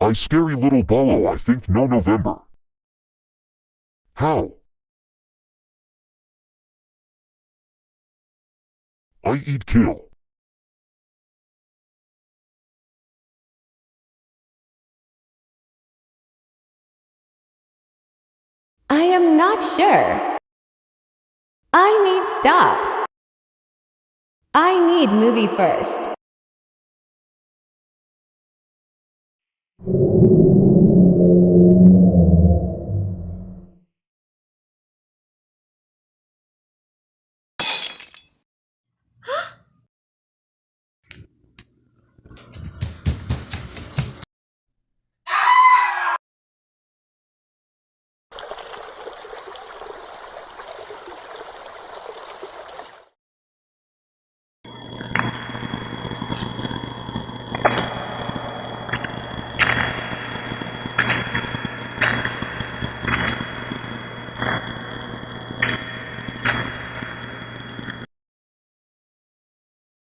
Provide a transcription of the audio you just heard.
I scary little bolo I think no November. How? I eat kill. I am not sure. I need stop. I need movie first.